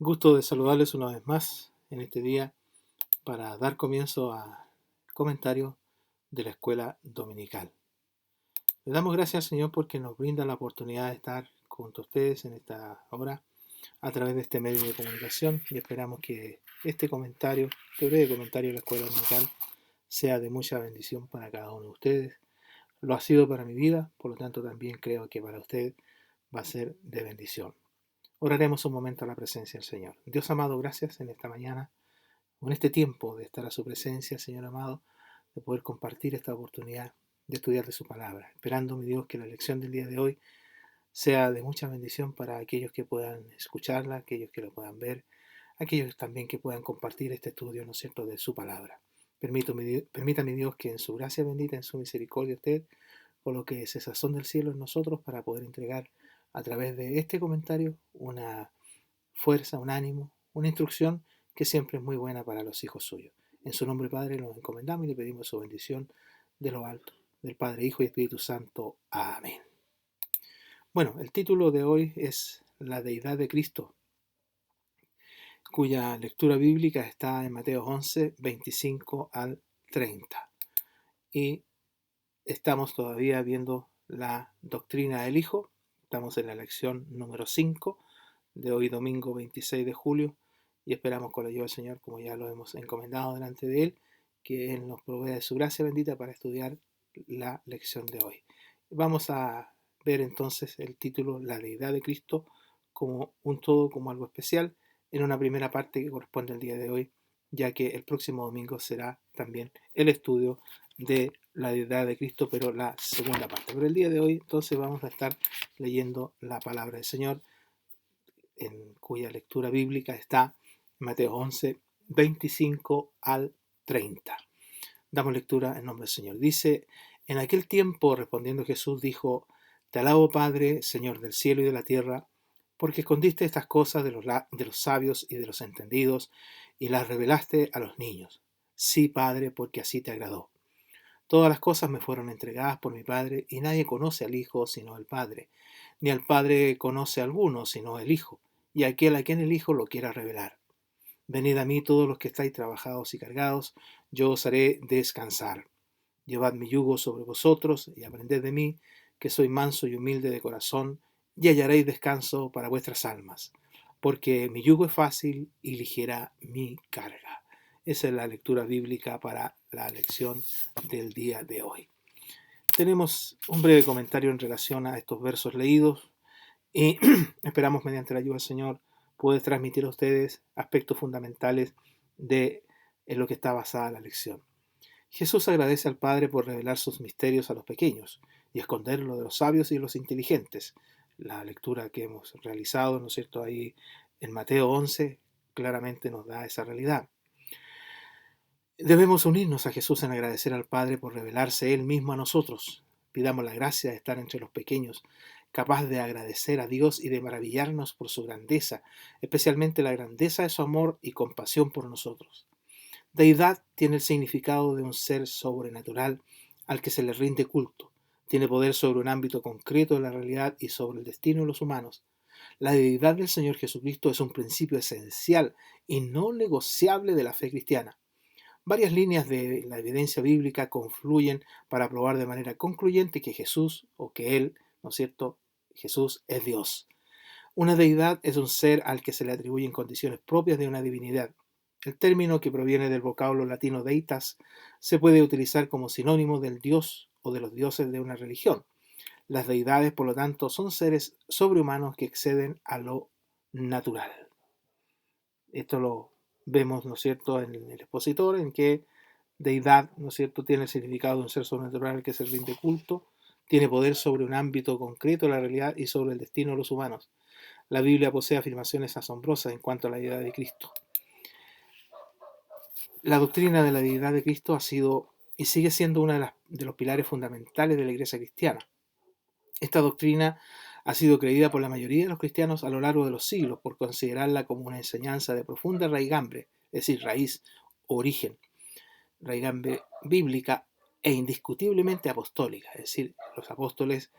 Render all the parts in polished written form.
Gusto de saludarles una vez más en este día para dar comienzo al comentario de la escuela dominical. Le damos gracias, Señor, porque nos brinda la oportunidad de estar junto a ustedes en esta hora a través de este medio de comunicación y esperamos que este comentario, este breve comentario de la escuela dominical, sea de mucha bendición para cada uno de ustedes. Lo ha sido para mi vida, por lo tanto también creo que para usted va a ser de bendición. Oraremos un momento a la presencia del Señor. Dios amado, gracias en esta mañana, en este tiempo de estar a su presencia, Señor amado, de poder compartir esta oportunidad de estudiar de su palabra. Esperando, mi Dios, que la lección del día de hoy sea de mucha bendición para aquellos que puedan escucharla, aquellos que lo puedan ver, aquellos también que puedan compartir este estudio, ¿no es cierto?, de su palabra. Permita, mi Dios, que en su gracia bendita, en su misericordia, usted coloque ese sazón del cielo en nosotros para poder entregar a través de este comentario una fuerza, un ánimo, una instrucción que siempre es muy buena para los hijos suyos. En su nombre, Padre, nos encomendamos y le pedimos su bendición de lo alto, del Padre, Hijo y Espíritu Santo. Amén. Bueno, el título de hoy es La deidad de Cristo, cuya lectura bíblica está en Mateo 11, 25 al 30. Y estamos todavía viendo la doctrina del Hijo. Estamos en la lección número 5 de hoy domingo 26 de julio y esperamos con la ayuda del Señor, como ya lo hemos encomendado delante de Él, que Él nos provea de su gracia bendita para estudiar la lección de hoy. Vamos a ver entonces el título La deidad de Cristo como un todo, como algo especial, en una primera parte que corresponde al día de hoy, ya que el próximo domingo será también el estudio de la deidad de Cristo, pero la segunda parte. Pero el día de hoy entonces vamos a estar leyendo la palabra del Señor, en cuya lectura bíblica está Mateo 11, 25 al 30. Damos lectura en nombre del Señor. Dice: en aquel tiempo, respondiendo Jesús, dijo: Te alabo, Padre, Señor del cielo y de la tierra, porque escondiste estas cosas de los sabios y de los entendidos, y las revelaste a los niños. Sí, Padre, porque así te agradó. Todas las cosas me fueron entregadas por mi Padre, y nadie conoce al Hijo sino el Padre, ni al Padre conoce a alguno sino el Hijo, y aquel a quien el Hijo lo quiera revelar. Venid a mí todos los que estáis trabajados y cargados, yo os haré descansar. Llevad mi yugo sobre vosotros y aprended de mí, que soy manso y humilde de corazón, y hallaréis descanso para vuestras almas, porque mi yugo es fácil y ligera mi carga. Esa es la lectura bíblica para la lección del día de hoy. Tenemos un breve comentario en relación a estos versos leídos y esperamos, mediante la ayuda del Señor, poder transmitir a ustedes aspectos fundamentales de en lo que está basada la lección. Jesús agradece al Padre por revelar sus misterios a los pequeños y esconderlo de los sabios y de los inteligentes. La lectura que hemos realizado, ¿no es cierto?, ahí en Mateo 11 claramente nos da esa realidad. Debemos unirnos a Jesús en agradecer al Padre por revelarse Él mismo a nosotros. Pidamos la gracia de estar entre los pequeños, capaz de agradecer a Dios y de maravillarnos por su grandeza, especialmente la grandeza de su amor y compasión por nosotros. Deidad tiene el significado de un ser sobrenatural al que se le rinde culto. Tiene poder sobre un ámbito concreto de la realidad y sobre el destino de los humanos. La deidad del Señor Jesucristo es un principio esencial y no negociable de la fe cristiana. Varias líneas de la evidencia bíblica confluyen para probar de manera concluyente que Jesús, o que Él, ¿no es cierto?, Jesús es Dios. Una deidad es un ser al que se le atribuyen condiciones propias de una divinidad. El término, que proviene del vocablo latino deitas, se puede utilizar como sinónimo del dios o de los dioses de una religión. Las deidades, por lo tanto, son seres sobrehumanos que exceden a lo natural. Esto lo vemos, ¿no es cierto?, en el expositor, en que deidad, ¿no es cierto?, tiene el significado de un ser sobrenatural que se rinde culto, tiene poder sobre un ámbito concreto de la realidad y sobre el destino de los humanos. La Biblia posee afirmaciones asombrosas en cuanto a la deidad de Cristo. La doctrina de la deidad de Cristo ha sido y sigue siendo uno de los pilares fundamentales de la Iglesia cristiana. Esta doctrina ha sido creída por la mayoría de los cristianos a lo largo de los siglos por considerarla como una enseñanza de profunda raigambre, es decir, raíz, origen, raigambre bíblica e indiscutiblemente apostólica. Es decir, los apóstoles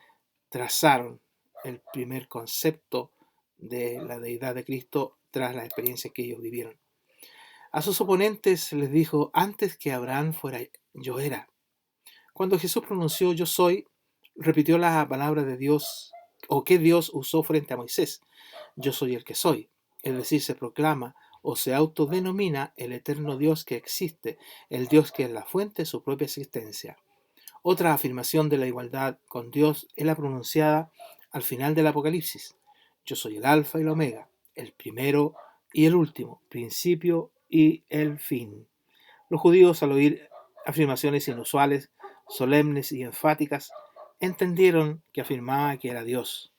trazaron el primer concepto de la deidad de Cristo tras las experiencias que ellos vivieron. A sus oponentes les dijo: antes que Abraham fuera, yo era. Cuando Jesús pronunció yo soy, repitió la palabra de Dios o que Dios usó frente a Moisés: yo soy el que soy. Es decir, se proclama o se autodenomina el eterno Dios que existe, el Dios que es la fuente de su propia existencia. Otra afirmación de la igualdad con Dios es la pronunciada al final del Apocalipsis: yo soy el Alfa y el Omega, el primero y el último, principio y el fin. Los judíos, al oír afirmaciones inusuales, solemnes y enfáticas, entendieron que afirmaba que era Dios.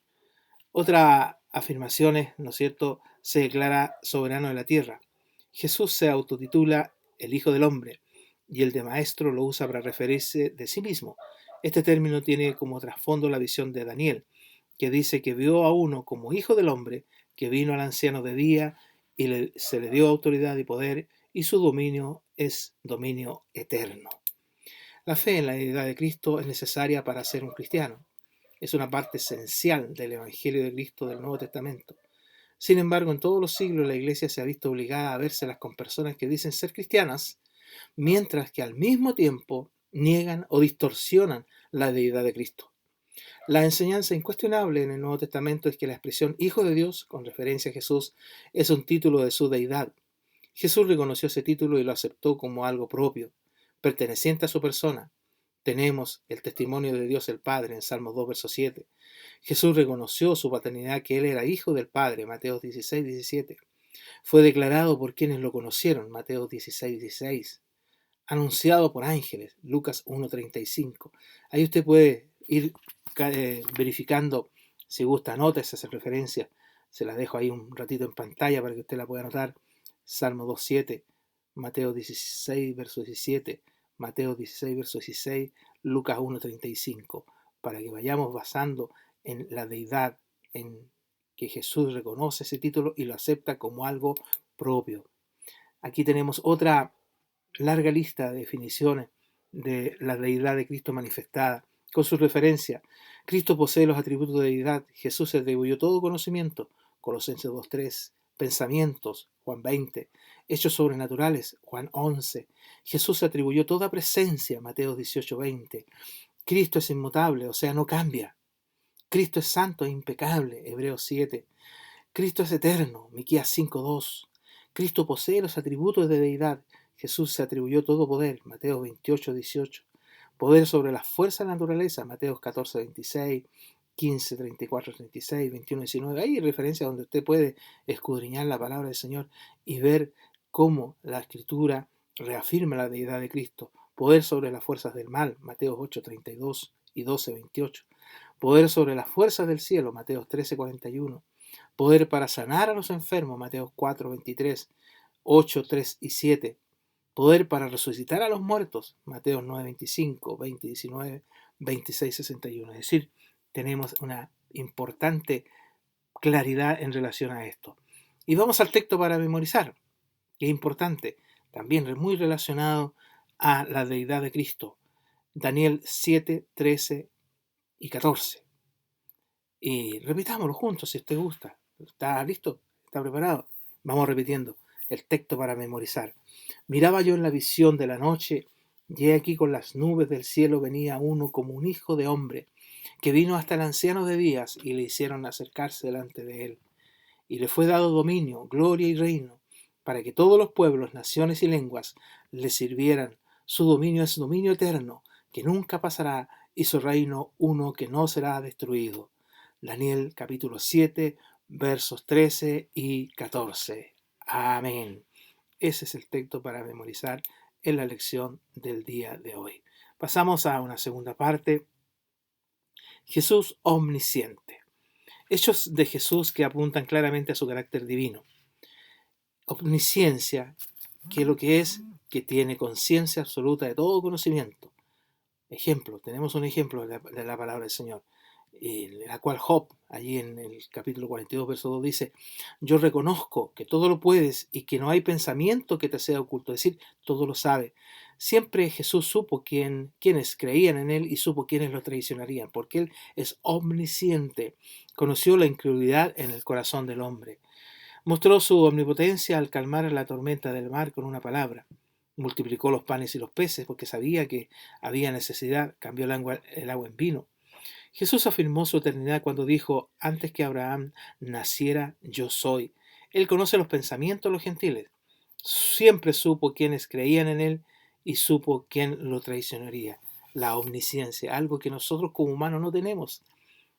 Otra afirmación es, ¿no es cierto?, se declara soberano de la tierra. Jesús se autotitula el Hijo del Hombre y el de Maestro lo usa para referirse de sí mismo. Este término tiene como trasfondo la visión de Daniel, que dice que vio a uno como Hijo del Hombre, que vino al anciano de día y se le dio autoridad y poder, y su dominio es dominio eterno. La fe en la deidad de Cristo es necesaria para ser un cristiano. Es una parte esencial del Evangelio de Cristo del Nuevo Testamento. Sin embargo, en todos los siglos la Iglesia se ha visto obligada a vérselas con personas que dicen ser cristianas, mientras que al mismo tiempo niegan o distorsionan la deidad de Cristo. La enseñanza incuestionable en el Nuevo Testamento es que la expresión Hijo de Dios, con referencia a Jesús, es un título de su deidad. Jesús reconoció ese título y lo aceptó como algo propio, perteneciente a su persona. Tenemos el testimonio de Dios el Padre en Salmos 2, verso 7. Jesús reconoció su paternidad, que Él era Hijo del Padre, Mateo 16, 17. Fue declarado por quienes lo conocieron, Mateo 16, 16. Anunciado por ángeles, Lucas 1, 35. Ahí usted puede ir verificando, si gusta, anota esas referencias. Se las dejo ahí un ratito en pantalla para que usted la pueda anotar. Salmo 2, 7, Mateo 16, verso 17, Mateo 16, verso 16, Lucas 1, 35, para que vayamos basando en la deidad, en que Jesús reconoce ese título y lo acepta como algo propio. Aquí tenemos otra larga lista de definiciones de la deidad de Cristo manifestada, con su referencia. Cristo posee los atributos de deidad. Jesús se atribuyó todo conocimiento, Colosenses 2.3, pensamientos, Juan 20, hechos sobrenaturales, Juan 11. Jesús se atribuyó toda presencia, Mateo 18.20. Cristo es inmutable, o sea, no cambia. Cristo es santo e impecable, Hebreos 7. Cristo es eterno, Miqueas 5.2. Cristo posee los atributos de deidad. Jesús se atribuyó todo poder, Mateo 28.18. Poder sobre las fuerzas de la naturaleza, Mateo 14.26, 15.34, 36, 21.19. Hay referencias donde usted puede escudriñar la palabra del Señor y ver cómo la Escritura reafirma la deidad de Cristo. Poder sobre las fuerzas del mal, Mateo 8.32 y 12.28. Poder sobre las fuerzas del cielo, Mateo 13.41. Poder para sanar a los enfermos, Mateo 4.23, 8, 3 y 7. Poder para resucitar a los muertos, Mateo 9.25, 20.19, 26.61. Es decir, tenemos una importante claridad en relación a esto. Y vamos al texto para memorizar, que es importante, también muy relacionado a la deidad de Cristo. Daniel 7, 13 y 14. Y repitámoslo juntos si usted gusta. ¿Está listo? ¿Está preparado? Vamos repitiendo el texto para memorizar. Miraba yo en la visión de la noche, y he aquí con las nubes del cielo venía uno como un hijo de hombre, que vino hasta el anciano de días y le hicieron acercarse delante de él. Y le fue dado dominio, gloria y reino, para que todos los pueblos, naciones y lenguas le sirvieran. Su dominio es dominio eterno, que nunca pasará, y su reino uno que no será destruido. Daniel capítulo 7, versos 13 y 14. Amén. Ese es el texto para memorizar en la lección del día de hoy. Pasamos a una segunda parte. Jesús omnisciente. Hechos de Jesús que apuntan claramente a su carácter divino. Omnisciencia, que lo que es, que tiene conciencia absoluta de todo conocimiento. Ejemplo, tenemos un ejemplo de la palabra del Señor, la cual Job, allí en el capítulo 42, verso 2, dice: yo reconozco que todo lo puedes y que no hay pensamiento que te sea oculto, es decir, todo lo sabe. Siempre Jesús supo quiénes creían en Él y supo quiénes lo traicionarían, porque Él es omnisciente, conoció la incredulidad en el corazón del hombre. Mostró su omnipotencia al calmar la tormenta del mar con una palabra. Multiplicó los panes y los peces porque sabía que había necesidad, cambió el agua en vino. Jesús afirmó su eternidad cuando dijo, antes que Abraham naciera, yo soy. Él conoce los pensamientos de los gentiles. Siempre supo quiénes creían en él y supo quién lo traicionaría. La omnisciencia, algo que nosotros como humanos no tenemos,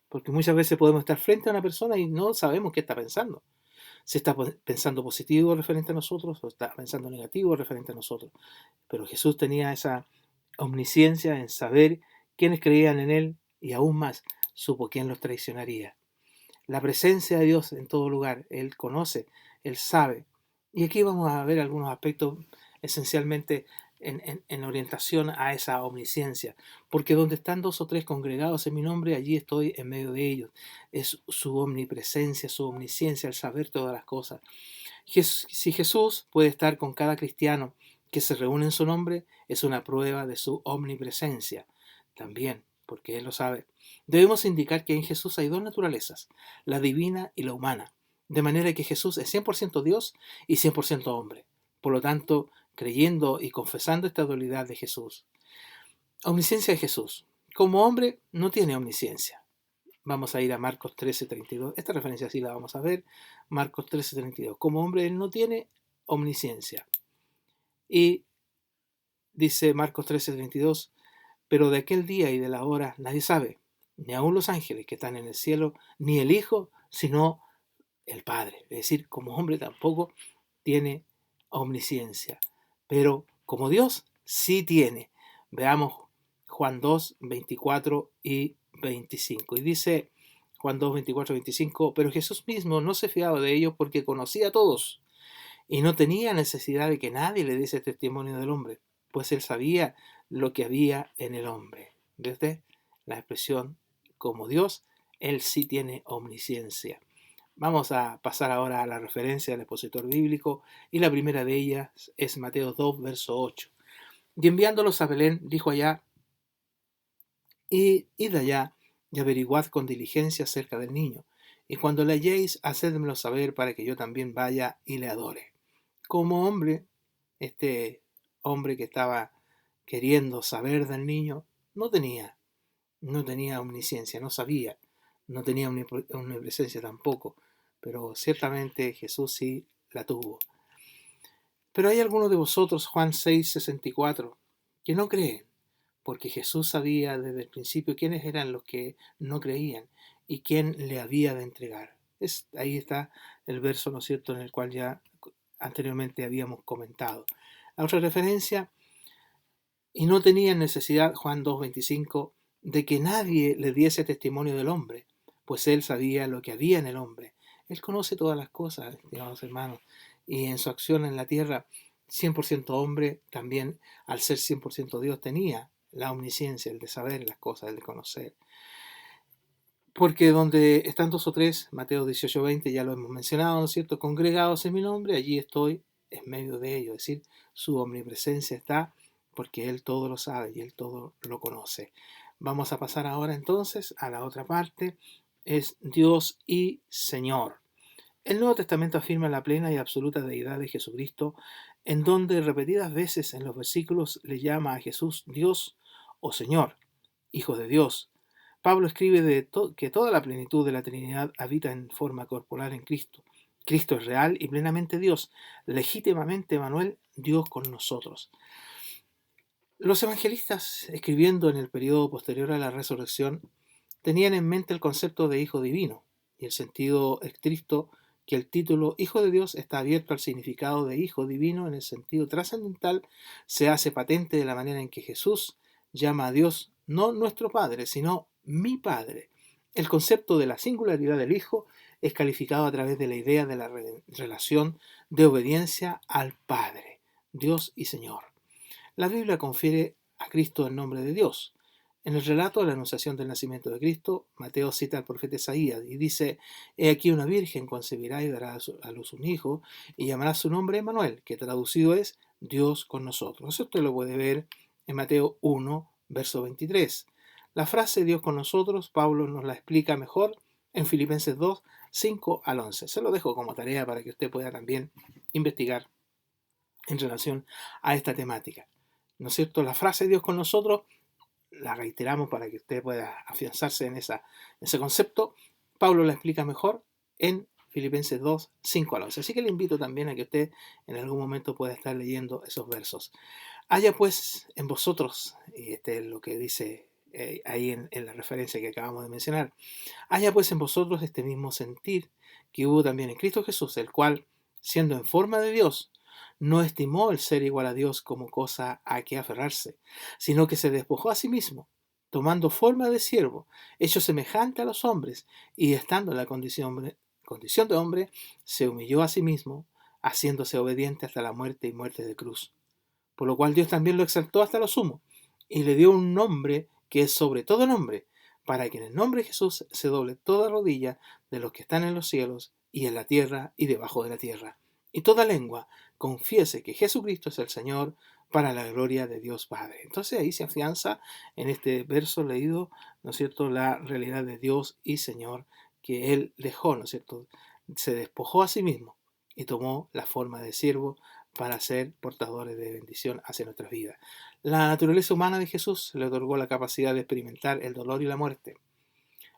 porque muchas veces podemos estar frente a una persona y no sabemos qué está pensando. Si está pensando positivo referente a nosotros o está pensando negativo referente a nosotros. Pero Jesús tenía esa omnisciencia en saber quiénes creían en él y aún más supo quién los traicionaría. La presencia de Dios en todo lugar, Él conoce, Él sabe. Y aquí vamos a ver algunos aspectos esencialmente en orientación a esa omnisciencia, porque donde están dos o tres congregados en mi nombre, allí estoy en medio de ellos. Es su omnipresencia, su omnisciencia, el saber todas las cosas. Si Jesús puede estar con cada cristiano que se reúne en su nombre, es una prueba de su omnipresencia. También, porque Él lo sabe, debemos indicar que en Jesús hay dos naturalezas, la divina y la humana, de manera que Jesús es 100% Dios y 100% hombre. Por lo tanto, creyendo y confesando esta dualidad de Jesús. Omnisciencia de Jesús. Como hombre no tiene omnisciencia. Vamos a ir a Marcos 13:32. Esta referencia sí la vamos a ver. Marcos 13:32. Como hombre él no tiene omnisciencia. Y dice Marcos 13:32, pero de aquel día y de la hora nadie sabe, ni aun los ángeles que están en el cielo, ni el Hijo, sino el Padre. Es decir, como hombre tampoco tiene omnisciencia. Pero como Dios sí tiene. Veamos Juan 2, 24 y 25. Y dice Juan 2, 24 y 25, pero Jesús mismo no se fiaba de ellos porque conocía a todos y no tenía necesidad de que nadie le diese testimonio del hombre, pues él sabía lo que había en el hombre. Desde la expresión como Dios, él sí tiene omnisciencia. Vamos a pasar ahora a la referencia del expositor bíblico y la primera de ellas es Mateo 2, verso 8. Y enviándolos a Belén, dijo allá, id allá y averiguad con diligencia acerca del niño, y cuando le halléis, hacedmelo saber para que yo también vaya y le adore. Como hombre, este hombre que estaba queriendo saber del niño, no tenía omnisciencia, no sabía, no tenía omnipresencia tampoco, pero ciertamente Jesús sí la tuvo. Pero hay algunos de vosotros, Juan 6:64, que no creen, porque Jesús sabía desde el principio quiénes eran los que no creían y quién le había de entregar. Ahí está el verso, ¿no es cierto?, en el cual ya anteriormente habíamos comentado. La otra referencia, y no tenían necesidad, Juan 2:25, de que nadie le diese testimonio del hombre, pues él sabía lo que había en el hombre. Él conoce todas las cosas, estimados hermanos, y en su acción en la tierra, 100% hombre, también al ser 100% Dios tenía la omnisciencia, el de saber las cosas, el de conocer. Porque donde están dos o tres, Mateo 18:20, ya lo hemos mencionado, ¿no es cierto?, congregados en mi nombre, allí estoy en medio de ellos, es decir, su omnipresencia está porque Él todo lo sabe y Él todo lo conoce. Vamos a pasar ahora entonces a la otra parte, es Dios y Señor. El Nuevo Testamento afirma la plena y absoluta deidad de Jesucristo, en donde repetidas veces en los versículos le llama a Jesús Dios o Señor, Hijo de Dios. Pablo escribe que toda la plenitud de la Trinidad habita en forma corporal en Cristo. Cristo es real y plenamente Dios, legítimamente Emmanuel, Dios con nosotros. Los evangelistas, escribiendo en el periodo posterior a la resurrección, tenían en mente el concepto de Hijo Divino y el sentido estricto que el título Hijo de Dios está abierto al significado de Hijo Divino en el sentido trascendental, se hace patente de la manera en que Jesús llama a Dios no nuestro Padre, sino mi Padre. El concepto de la singularidad del Hijo es calificado a través de la idea de la relación de obediencia al Padre, Dios y Señor. La Biblia confiere a Cristo el nombre de Dios. En el relato de la anunciación del nacimiento de Cristo, Mateo cita al profeta Isaías y dice, he aquí una virgen concebirá y dará a luz un hijo y llamará su nombre Emmanuel, que traducido es Dios con nosotros. Eso usted lo puede ver en Mateo 1, verso 23. La frase Dios con nosotros, Pablo nos la explica mejor en Filipenses 2, 5 al 11. Se lo dejo como tarea para que usted pueda también investigar en relación a esta temática. ¿No es cierto? La frase Dios con nosotros, la reiteramos para que usted pueda afianzarse en ese concepto. Pablo la explica mejor en Filipenses 2, 5 al 11. Así que le invito también a que usted en algún momento pueda estar leyendo esos versos. Haya pues en vosotros, y este es lo que dice ahí en la referencia que acabamos de mencionar, haya pues en vosotros este mismo sentir que hubo también en Cristo Jesús, el cual, siendo en forma de Dios, no estimó el ser igual a Dios como cosa a que aferrarse, sino que se despojó a sí mismo, tomando forma de siervo, hecho semejante a los hombres, y estando en la condición de hombre, se humilló a sí mismo, haciéndose obediente hasta la muerte y muerte de cruz. Por lo cual Dios también lo exaltó hasta lo sumo, y le dio un nombre que es sobre todo nombre, para que en el nombre de Jesús se doble toda rodilla de los que están en los cielos y en la tierra y debajo de la tierra, y toda lengua confiese que Jesucristo es el Señor, para la gloria de Dios Padre. Entonces ahí se afianza en este verso leído, ¿no es cierto?, la realidad de Dios y Señor que Él dejó, ¿no es cierto?, se despojó a sí mismo y tomó la forma de siervo para ser portadores de bendición hacia nuestras vidas. La naturaleza humana de Jesús le otorgó la capacidad de experimentar el dolor y la muerte.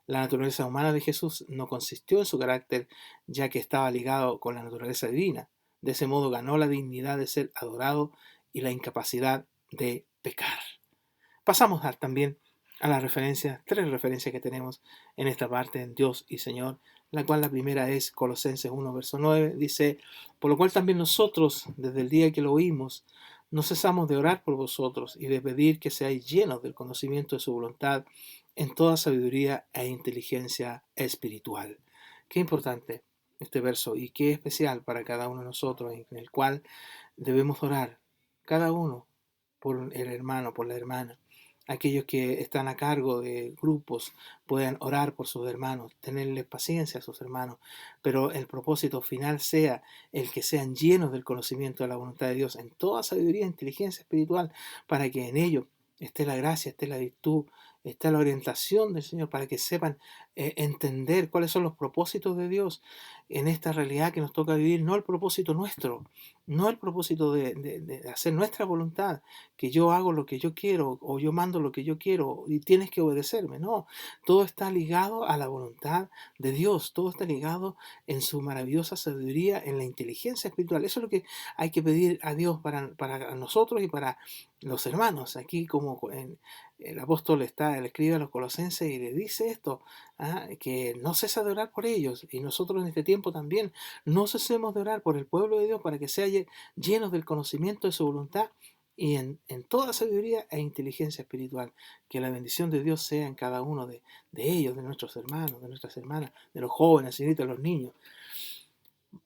La naturaleza humana de Jesús no consistió en su carácter, ya que estaba ligado con la naturaleza divina. De ese modo ganó la dignidad de ser adorado y la incapacidad de pecar. Pasamos también a las referencias, tres referencias que tenemos en esta parte en Dios y Señor, la cual la primera es Colosenses 1, verso 9, dice, por lo cual también nosotros, desde el día que lo oímos, no cesamos de orar por vosotros y de pedir que seáis llenos del conocimiento de su voluntad en toda sabiduría e inteligencia espiritual. Qué importante este verso y qué especial para cada uno de nosotros, en el cual debemos orar, cada uno por el hermano, por la hermana. Aquellos que están a cargo de grupos puedan orar por sus hermanos, tenerles paciencia a sus hermanos, pero el propósito final sea el que sean llenos del conocimiento de la voluntad de Dios en toda sabiduría e inteligencia espiritual, para que en ello esté la gracia, esté la virtud, esté la orientación del Señor, para que sepan entender cuáles son los propósitos de Dios en esta realidad que nos toca vivir, no el propósito nuestro, no el propósito de hacer nuestra voluntad, que yo hago lo que yo quiero o yo mando lo que yo quiero y tienes que obedecerme. No, todo está ligado a la voluntad de Dios, todo está ligado en su maravillosa sabiduría, en la inteligencia espiritual. Eso es lo que hay que pedir a Dios para nosotros y para los hermanos. Aquí como el apóstol le escribe a los colosenses y le dice esto, que no cesa de orar por ellos, y nosotros en este tiempo también no cesemos de orar por el pueblo de Dios para que sea llenos del conocimiento de su voluntad y en toda sabiduría e inteligencia espiritual. Que la bendición de Dios sea en cada uno de ellos, de nuestros hermanos, de nuestras hermanas, de los jóvenes, señoritas, de los niños.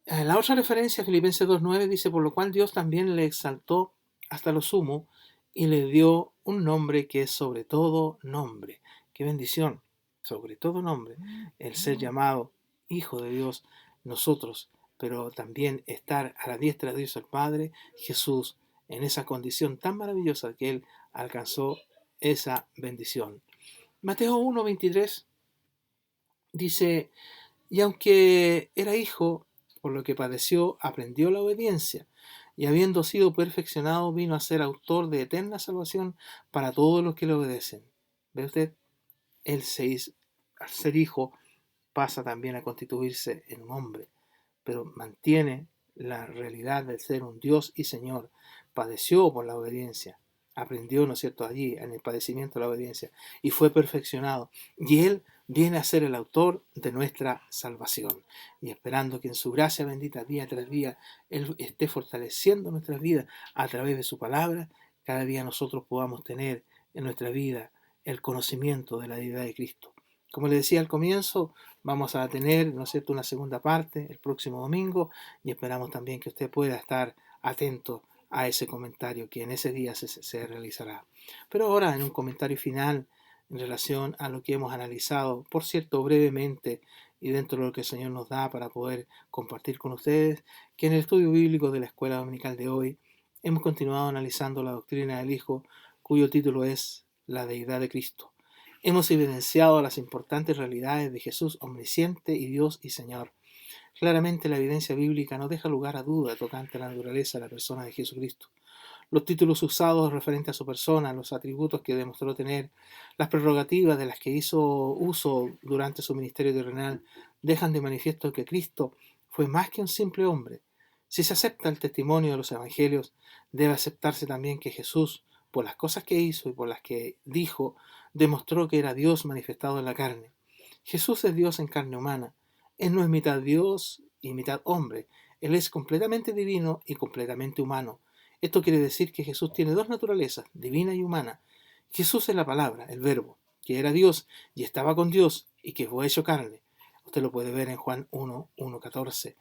La otra referencia, Filipenses 2.9, dice, por lo cual Dios también le exaltó hasta lo sumo y le dio un nombre que es sobre todo nombre. ¡Qué bendición! Sobre todo nombre, el ser llamado Hijo de Dios, nosotros, pero también estar a la diestra de Dios el Padre, Jesús, en esa condición tan maravillosa que Él alcanzó esa bendición. Mateo 1.23 dice, y aunque era hijo, por lo que padeció, aprendió la obediencia, y habiendo sido perfeccionado, vino a ser autor de eterna salvación para todos los que le obedecen. ¿Ve usted? Él al ser hijo, pasa también a constituirse en un hombre, pero mantiene la realidad de ser un Dios y Señor. Padeció por la obediencia, aprendió, ¿no es cierto?, allí en el padecimiento de la obediencia y fue perfeccionado. Y Él viene a ser el autor de nuestra salvación. Y esperando que en su gracia bendita día tras día Él esté fortaleciendo nuestras vidas a través de su palabra, cada día nosotros podamos tener en nuestra vida el conocimiento de la deidad de Cristo. Como le decía al comienzo, vamos a tener, ¿no es cierto?, una segunda parte el próximo domingo y esperamos también que usted pueda estar atento a ese comentario que en ese día se realizará. Pero ahora en un comentario final en relación a lo que hemos analizado, por cierto, brevemente y dentro de lo que el Señor nos da para poder compartir con ustedes, que en el estudio bíblico de la Escuela Dominical de hoy hemos continuado analizando la doctrina del Hijo, cuyo título es La Deidad de Cristo. Hemos evidenciado las importantes realidades de Jesús omnisciente y Dios y Señor. Claramente la evidencia bíblica no deja lugar a duda tocante a la naturaleza de la persona de Jesucristo. Los títulos usados referentes a su persona, los atributos que demostró tener, las prerrogativas de las que hizo uso durante su ministerio terrenal, dejan de manifiesto que Cristo fue más que un simple hombre. Si se acepta el testimonio de los evangelios, debe aceptarse también que Jesús, por las cosas que hizo y por las que dijo, demostró que era Dios manifestado en la carne. Jesús es Dios en carne humana. Él no es mitad Dios y mitad hombre. Él es completamente divino y completamente humano. Esto quiere decir que Jesús tiene dos naturalezas, divina y humana. Jesús es la palabra, el verbo, que era Dios y estaba con Dios y que fue hecho carne. Usted lo puede ver en Juan 1, 1:14.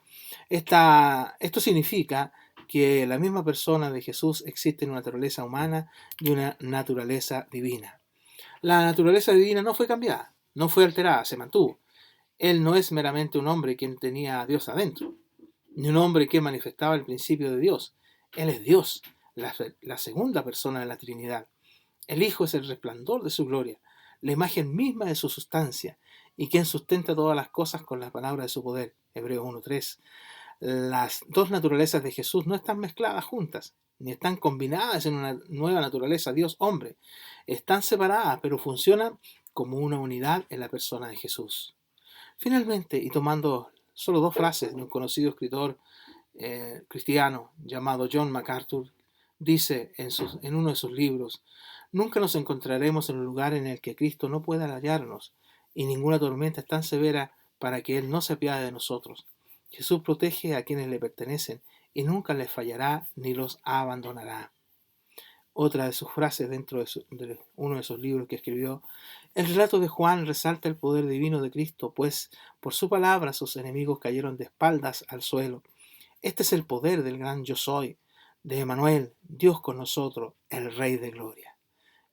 Esto significa que la misma persona de Jesús existe en una naturaleza humana y una naturaleza divina. La naturaleza divina no fue cambiada, no fue alterada, se mantuvo. Él no es meramente un hombre quien tenía a Dios adentro, ni un hombre que manifestaba el principio de Dios. Él es Dios, la segunda persona de la Trinidad. El Hijo es el resplandor de su gloria, la imagen misma de su sustancia, y quien sustenta todas las cosas con las palabras de su poder. Hebreos 1:3. Las dos naturalezas de Jesús no están mezcladas juntas, ni están combinadas en una nueva naturaleza Dios-hombre. Están separadas, pero funcionan como una unidad en la persona de Jesús. Finalmente, y tomando solo dos frases de un conocido escritor cristiano llamado John MacArthur, dice en uno de sus libros: nunca nos encontraremos en un lugar en el que Cristo no pueda hallarnos, y ninguna tormenta es tan severa para que Él no se apiade de nosotros. Jesús protege a quienes le pertenecen y nunca les fallará ni los abandonará. Otra de sus frases dentro de uno de esos libros que escribió: el relato de Juan resalta el poder divino de Cristo, pues por su palabra sus enemigos cayeron de espaldas al suelo. Este es el poder del gran yo soy, de Emmanuel, Dios con nosotros, el Rey de Gloria.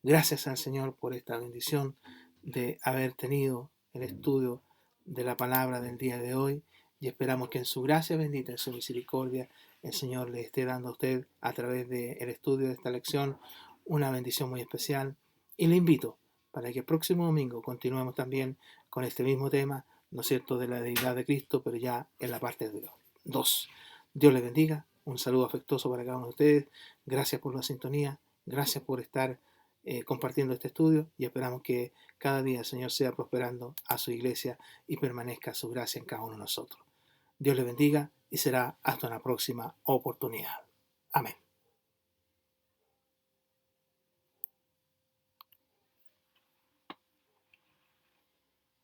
Gracias al Señor por esta bendición de haber tenido el estudio de la palabra del día de hoy, y esperamos que en su gracia bendita, en su misericordia, el Señor le esté dando a usted, a través del estudio de esta lección, una bendición muy especial. Y le invito para que el próximo domingo continuemos también con este mismo tema, ¿no es cierto?, de la deidad de Cristo, pero ya en la parte 2. Dios les bendiga. Un saludo afectuoso para cada uno de ustedes. Gracias por la sintonía. Gracias por estar compartiendo este estudio, y esperamos que cada día el Señor sea prosperando a su iglesia y permanezca su gracia en cada uno de nosotros. Dios les bendiga y será hasta una próxima oportunidad. Amén.